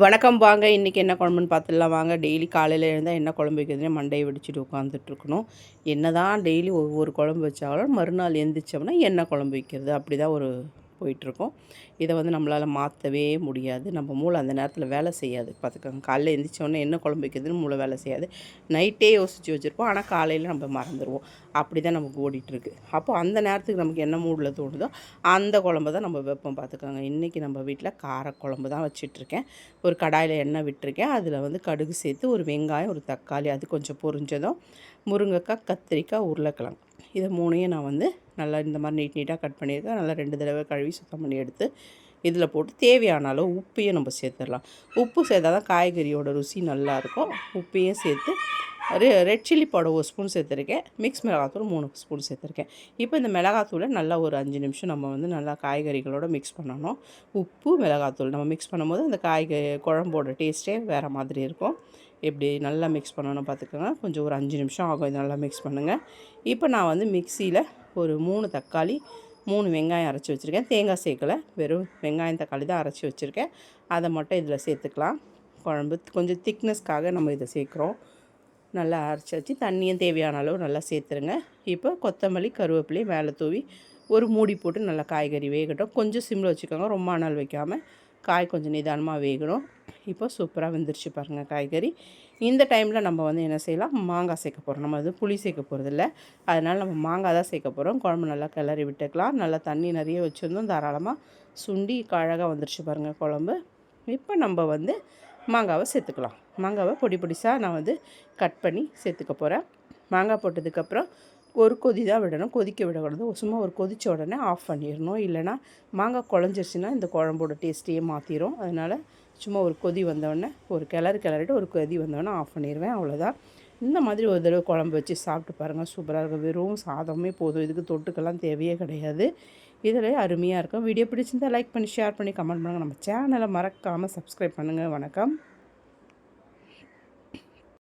வணக்கம். வாங்க இன்றைக்கி என்ன குழம்புன்னு பார்த்துடலாம் வாங்க. டெய்லி காலையில் எழுந்தால் என்ன குழம்பு வைக்கிறதுனே மண்டையை வெடிச்சிட்டு உட்காந்துட்ருக்கணும். என்ன தான் டெய்லி ஒவ்வொரு குழம்பு வச்சாலும் மறுநாள் எழுந்திரிச்சோம்னா என்ன குழம்பு வைக்கிறது அப்படி தான் போயிட்டுருக்கோம். இதை நம்மளால் மாற்றவே முடியாது. நம்ம மூளை அந்த நேரத்தில் வேலை செய்யாது. பார்த்துக்கோங்க, காலையில் எழுந்திரிச்சோடனே என்ன குழம்பு வைக்கிறதுன்னு மூளை வேலை செய்யாது. நைட்டே யோசித்து வச்சுருப்போம், ஆனால் காலையில் நம்ம மறந்துடுவோம். அப்படி தான் நமக்கு ஓடிட்டுருக்கு. அப்போ அந்த நேரத்துக்கு நமக்கு என்ன மூடில் தோணுதோ அந்த குழம்பு தான் நம்ம வைப்போம். பார்த்துக்கோங்க, இன்றைக்கி நம்ம வீட்டில் காரக்குழம்பு தான் வச்சிட்ருக்கேன். ஒரு கடாயில் எண்ணெய் விட்டுருக்கேன். அதில் கடுகு சேர்த்து ஒரு வெங்காயம், ஒரு தக்காளி, அது கொஞ்சம் பொரிஞ்சதும் முருங்கைக்காய், கத்திரிக்காய், உருளைக்கிழங்கு, இதை மூணையும் நான் நல்லா இந்த மாதிரி நீட்டாக கட் பண்ணியிருக்கேன். நல்லா 2 தடவை கழுவி சுத்தம் பண்ணி எடுத்து இதில் போட்டு தேவையான அளவு உப்பையும் நம்ம சேர்த்துடலாம். உப்பு சேர்த்தா தான் காய்கறியோட ருசி நல்லாயிருக்கும். உப்பையும் சேர்த்து ரெட் சில்லி பவுடர் 1 ஸ்பூன் சேர்த்துருக்கேன். மிக்ஸ் மிளகாத்தூள் 3 ஸ்பூன் சேர்த்துருக்கேன். இப்போ இந்த மிளகாத்தூளை நல்லா ஒரு 5 நிமிஷம் நம்ம நல்லா காய்கறிகளோடு மிக்ஸ் பண்ணணும். உப்பு, மிளகாத்தூள் நம்ம மிக்ஸ் பண்ணும்போது அந்த குழம்போட டேஸ்ட்டே வேறு மாதிரி இருக்கும். எப்படி நல்லா மிக்ஸ் பண்ணணும் பார்த்துக்கோங்க. கொஞ்சம் ஒரு 5 நிமிஷம் ஆகும். இது நல்லா மிக்ஸ் பண்ணுங்கள். இப்போ நான் மிக்சியில் ஒரு 3 தக்காளி, 3 வெங்காயம் அரைச்சி வச்சுருக்கேன். தேங்காய் சேர்க்கலை, வெறும் வெங்காயம் தக்காளி தான் அரைச்சி வச்சுருக்கேன். அதை மட்டும் இதில் சேர்த்துக்கலாம். குழம்பு கொஞ்சம் திக்னஸ்க்காக நம்ம இதை சேர்க்குறோம். நல்லா அரைச்சி வச்சு தண்ணியும் தேவையான அளவு நல்லா சேர்த்துருங்க. இப்போ கொத்தமல்லி, கருவேப்பிலையும் மேலே தூவி ஒரு மூடி போட்டு நல்லா காய்கறி வேகட்டும். கொஞ்சம் சிம்மில் வச்சுக்கோங்க, ரொம்ப நாள் வைக்காமல். காய் கொஞ்சம் நிதானமாக வேகணும். இப்போ சூப்பராக வெந்துருச்சு பாருங்கள் காய்கறி. இந்த டைமில் நம்ம என்ன செய்யலாம், மாங்காய் சேர்க்க போகிறோம். நம்ம புளி சேர்க்க போகிறதில்ல, அதனால் நம்ம மாங்காய் தான் சேர்க்க போகிறோம். குழம்பு நல்லா கிளறி விட்டுக்கலாம். நல்லா தண்ணி நிறைய வச்சுருந்தோம், தாராளமாக சுண்டி அழகாக வந்துருச்சு பாருங்கள் குழம்பு. இப்போ நம்ம மாங்காவை சேர்த்துக்கலாம். மாங்காவை பொடி பொடிசாக நான் கட் பண்ணி சேர்த்துக்க போகிறேன். மாங்காய் போட்டதுக்கப்புறம் ஒரு கொதி தான் விடணும், கொதிக்க விடக்கூடாது. சும்மா ஒரு கொதித்த உடனே ஆஃப் பண்ணிடணும். இல்லைனா மாங்காய் குழஞ்சிருச்சுன்னா இந்த குழம்போட டேஸ்ட்டையே மாற்றிடும். அதனால் சும்மா ஒரு கொதி வந்தோடனே ஒரு கிளறிட்டு ஒரு கொதி வந்தோடனே ஆஃப் பண்ணிடுவேன். அவ்வளோதான். இந்த மாதிரி ஒரு தடவை குழம்பு வச்சு சாப்பிட்டு பாருங்கள், சூப்பராக இருக்கும். வெறும் சாதமே போதும், இதுக்கு தொட்டுக்கெல்லாம் தேவையே கிடையாது. இதில் அருமையாக இருக்கும். வீடியோ பிடிச்சிருந்தால் லைக் பண்ணி, ஷேர் பண்ணி, கமெண்ட் பண்ணுங்கள். நம்ம சேனலை மறக்காமல் சப்ஸ்கிரைப் பண்ணுங்கள். வணக்கம்.